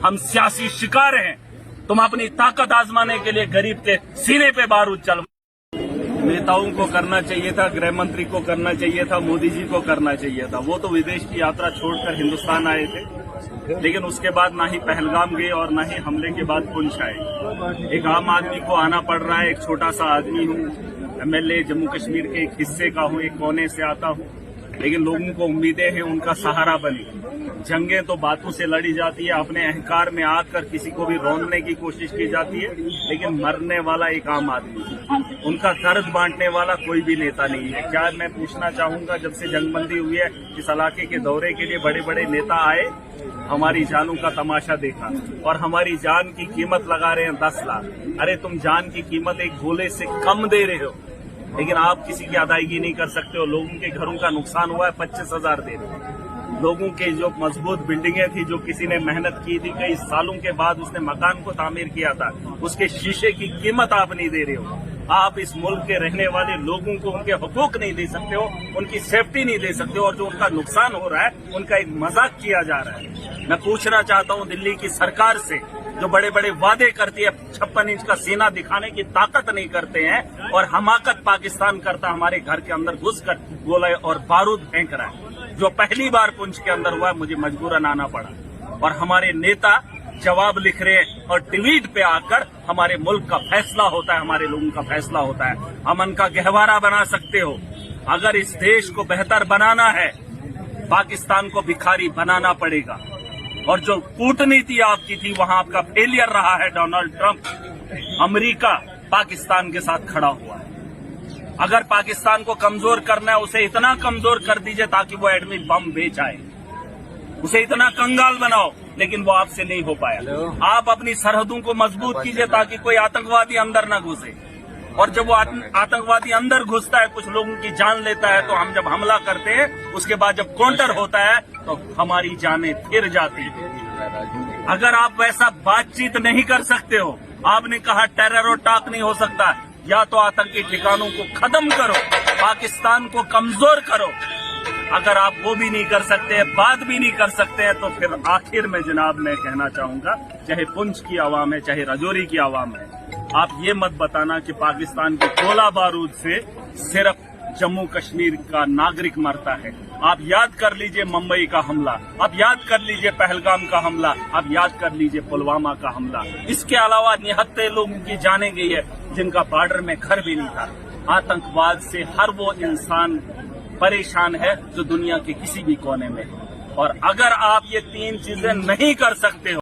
हम सियासी शिकार हैं। तुम अपनी ताकत आजमाने के लिए गरीब के सीने पे बारूद चल। नेताओं को करना चाहिए था, गृह मंत्री को करना चाहिए था, मोदी जी को करना चाहिए था। वो तो विदेश की यात्रा छोड़कर हिंदुस्तान आए थे, लेकिन उसके बाद ना ही पहलगाम गए और ना ही हमले के बाद पुंछ आए। एक आम आदमी को आना पड़ रहा है। एक छोटा सा आदमी हूँ, एमएलए जम्मू कश्मीर के एक हिस्से का हूँ, एक कोने से आता हूँ, लेकिन लोगों को उम्मीदें हैं उनका सहारा बने। जंगें तो बातों से लड़ी जाती है, अपने अहंकार में आकर किसी को भी रौंदने की कोशिश की जाती है, लेकिन मरने वाला एक आम आदमी है। उनका दर्द बांटने वाला कोई भी नेता नहीं है। क्या मैं पूछना चाहूंगा, जब से जंगबंदी हुई है, इस इलाके के दौरे के लिए बड़े बड़े नेता आए, हमारी जानों का तमाशा देखा और हमारी जान की कीमत लगा रहे हैं 10 लाख। अरे तुम जान की कीमत एक गोले से कम दे रहे हो, लेकिन आप किसी की अदायगी नहीं कर सकते हो। लोगों के घरों का नुकसान हुआ है, 25,000 दे रहे हो। लोगों के जो मजबूत बिल्डिंगें थी, जो किसी ने मेहनत की थी, कई सालों के बाद उसने मकान को तामीर किया था, उसके शीशे की कीमत आप नहीं दे रहे हो। आप इस मुल्क के रहने वाले लोगों को उनके हकूक नहीं दे सकते हो, उनकी सेफ्टी नहीं दे सकते हो, और जो उनका नुकसान हो रहा है उनका एक मजाक किया जा रहा है। मैं पूछना चाहता हूं दिल्ली की सरकार से, जो बड़े बड़े वादे करती है, 56 इंच का सीना दिखाने की ताकत नहीं करते हैं और हमाकत पाकिस्तान करता हमारे घर के अंदर घुसकर गोले और बारूद फेंक रहा है। जो पहली बार पुंछ के अंदर हुआ, मुझे मजबूरन आना पड़ा और हमारे नेता जवाब लिख रहे हैं और ट्वीट पे आकर हमारे मुल्क का फैसला होता है, हमारे लोगों का फैसला होता है। अमन का गहवारा बना सकते हो। अगर इस देश को बेहतर बनाना है, पाकिस्तान को भिखारी बनाना पड़ेगा। और जो कूटनीति आपकी थी, वहां आपका फेलियर रहा है। डोनाल्ड ट्रंप, अमेरिका पाकिस्तान के साथ खड़ा हुआ है। अगर पाकिस्तान को कमजोर करना है, उसे इतना कमजोर कर दीजिए ताकि वो एटमी बम बेच आए, उसे इतना कंगाल बनाओ, लेकिन वो आपसे नहीं हो पाया। आप अपनी सरहदों को मजबूत कीजिए ताकि कोई आतंकवादी अंदर न घुसे, और जब वो आतंकवादी अंदर घुसता है, कुछ लोगों की जान लेता है, तो हम जब हमला करते हैं, उसके बाद जब काउंटर होता है तो हमारी जानें फिर जाती है। अगर आप वैसा बातचीत नहीं कर सकते हो, आपने कहा टेरर और टाक नहीं हो सकता, या तो आतंकी ठिकानों को खत्म करो, पाकिस्तान को कमजोर करो। अगर आप वो भी नहीं कर सकते, बात भी नहीं कर सकते हैं, तो फिर आखिर में जनाब मैं कहना चाहूंगा, चाहे पुंछ की आवाम है, चाहे राजौरी की आवाम है, आप ये मत बताना कि पाकिस्तान के गोला बारूद से सिर्फ जम्मू कश्मीर का नागरिक मरता है। आप याद कर लीजिए मुंबई का हमला, आप याद कर लीजिए पहलगाम का हमला, आप याद कर लीजिए पुलवामा का हमला। इसके अलावा निहत्ते लोगों की जाने गई है जिनका बॉर्डर में घर भी नहीं था। आतंकवाद से हर वो इंसान परेशान है जो दुनिया के किसी भी कोने में है। और अगर आप ये 3 चीजें नहीं कर सकते हो,